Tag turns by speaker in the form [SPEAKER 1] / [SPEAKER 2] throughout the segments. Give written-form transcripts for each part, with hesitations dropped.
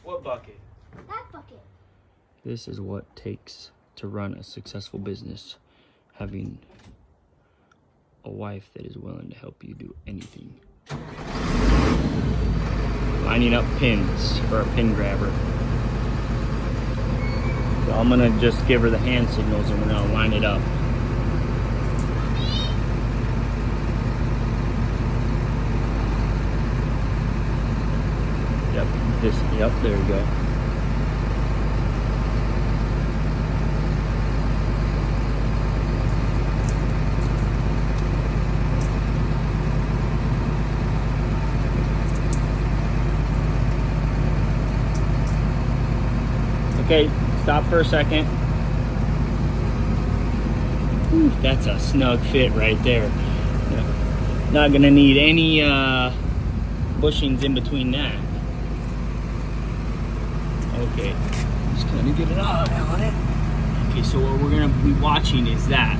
[SPEAKER 1] What bucket?
[SPEAKER 2] That bucket.
[SPEAKER 3] This is what it takes to run a successful business. Having a wife that is willing to help you do anything. Lining up pins for a pin grabber. So I'm gonna just give her the hand signals and we're gonna line it up. Yep, there you go. Okay, stop for a second. Whew, that's a snug fit right there. Not gonna need any bushings in between that. Okay, just gonna get it all on it. Okay, so what we're gonna be watching is that.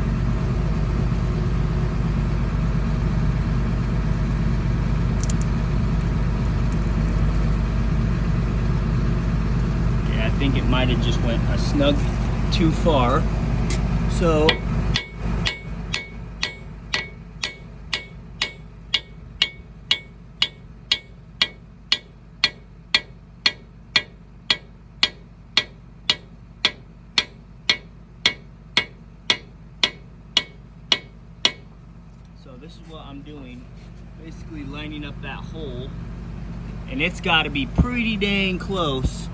[SPEAKER 3] Okay, I think it might have just went a snug too far. So this is what I'm doing, basically lining up that hole, and it's got to be pretty dang close.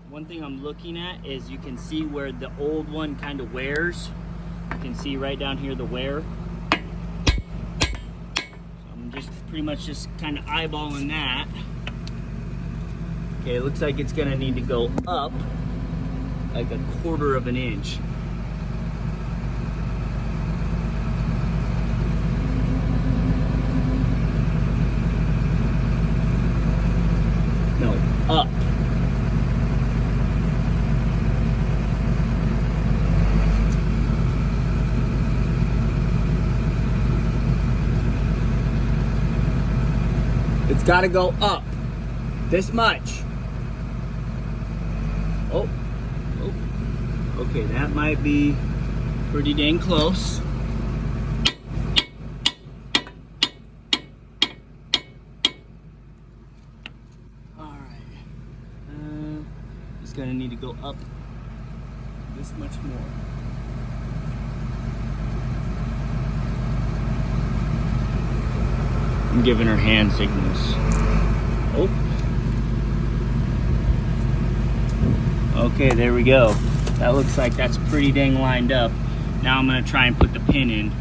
[SPEAKER 3] One thing I'm looking at is you can see where the old one kind of wears. You can see right down here the wear. So I'm just pretty much just kind of eyeballing that. Okay, it looks like it's gonna need to go up like 1/4 of an inch. No, up. It's gotta go up this much. Oh, okay, that might be pretty dang close. All right, it's gonna need to go up this much more. I'm giving her hand signals. Oh. Okay, there we go. That looks like that's pretty dang lined up. Now I'm gonna try and put the pin in.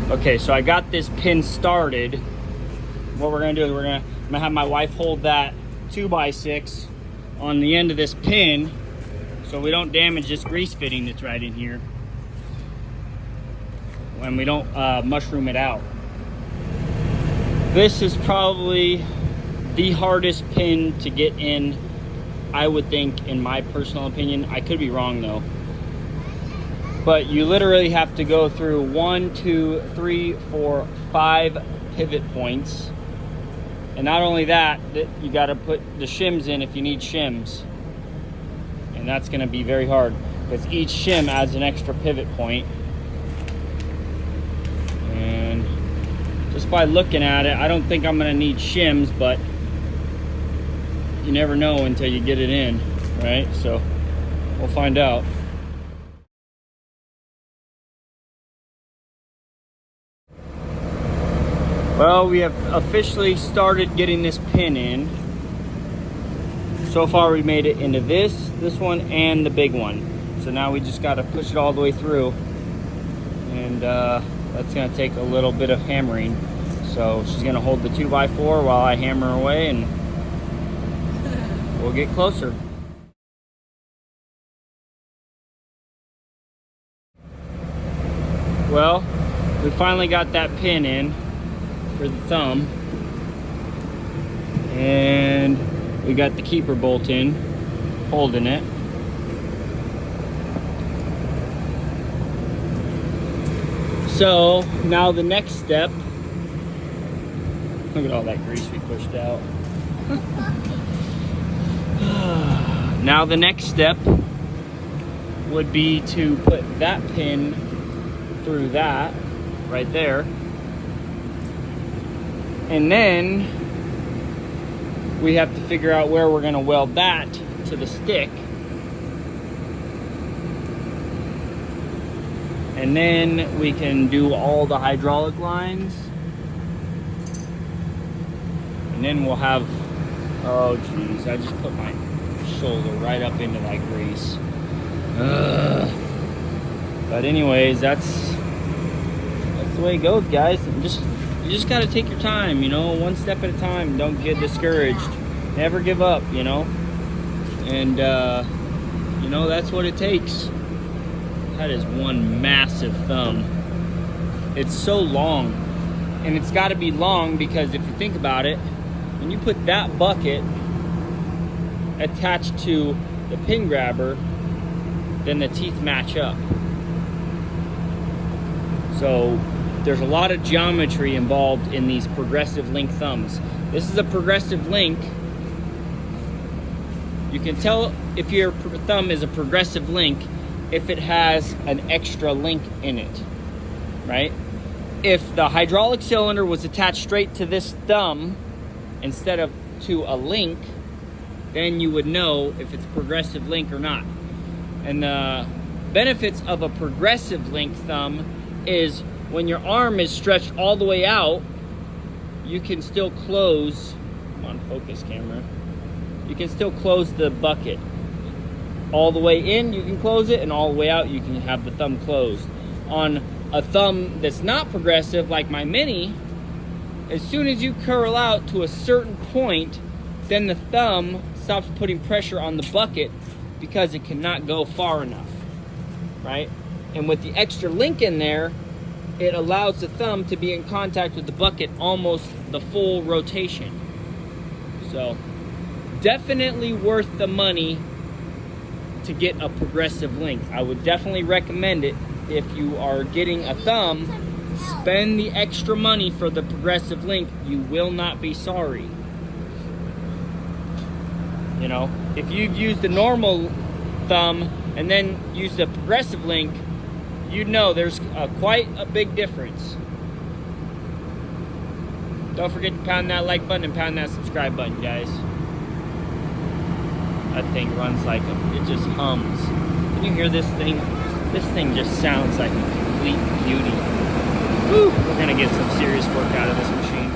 [SPEAKER 3] Okay, so I got this pin started. What we're gonna do is I'm gonna have my wife hold that 2x6 on the end of this pin so we don't damage this grease fitting that's right in here. And we don't mushroom it out. This is probably the hardest pin to get in, I would think, in my personal opinion. I could be wrong though. But you literally have to go through 1, 2, 3, 4, 5 pivot points. And not only that, you gotta put the shims in if you need shims. And that's gonna be very hard because each shim adds an extra pivot point. And just by looking at it, I don't think I'm gonna need shims, but you never know until you get it in, right? So we'll find out. Well, we have officially started getting this pin in. So far we made it into this one, and the big one. So now we just gotta push it all the way through. And that's gonna take a little bit of hammering. So she's gonna hold the 2x4 while I hammer away, and we'll get closer. Well, we finally got that pin in for the thumb, and we got the keeper bolt in, holding it. So now the next step, look at all that grease we pushed out. Now the next step would be to put that pin through that right there, and then we have to figure out where we're going to weld that to the stick, and then we can do all the hydraulic lines, and then we'll have, oh geez, I just put my shoulder right up into that grease. Ugh. But anyways, that's the way it goes, guys. You just got to take your time, you know, one step at a time. Don't get discouraged. Never give up, you know. And you know, that's what it takes. That is one massive thumb. It's so long, and it's got to be long because if you think about it, when you put that bucket attached to the pin grabber, then the teeth match up. So there's a lot of geometry involved in these progressive link thumbs. This is a progressive link. You can tell if your thumb is a progressive link if it has an extra link in it, right? If the hydraulic cylinder was attached straight to this thumb instead of to a link, then you would know if it's a progressive link or not. And the benefits of a progressive link thumb is when your arm is stretched all the way out, you can still close, come on, focus camera, you can still close the bucket. All the way in, you can close it, and all the way out, you can have the thumb closed. On a thumb that's not progressive, like my Mini, as soon as you curl out to a certain point, then the thumb stops putting pressure on the bucket because it cannot go far enough, right? And with the extra link in there, it allows the thumb to be in contact with the bucket almost the full rotation. So definitely worth the money to get a progressive link. I would definitely recommend it. If you are getting a thumb, spend the extra money for the progressive link. You will not be sorry. You know, if you've used the normal thumb and then used a progressive link, you'd know there's quite a big difference. Don't forget to pound that like button and pound that subscribe button, guys. That thing runs like it just hums. Can you hear this thing? This thing just sounds like a complete beauty. Woo! We're gonna get some serious work out of this machine.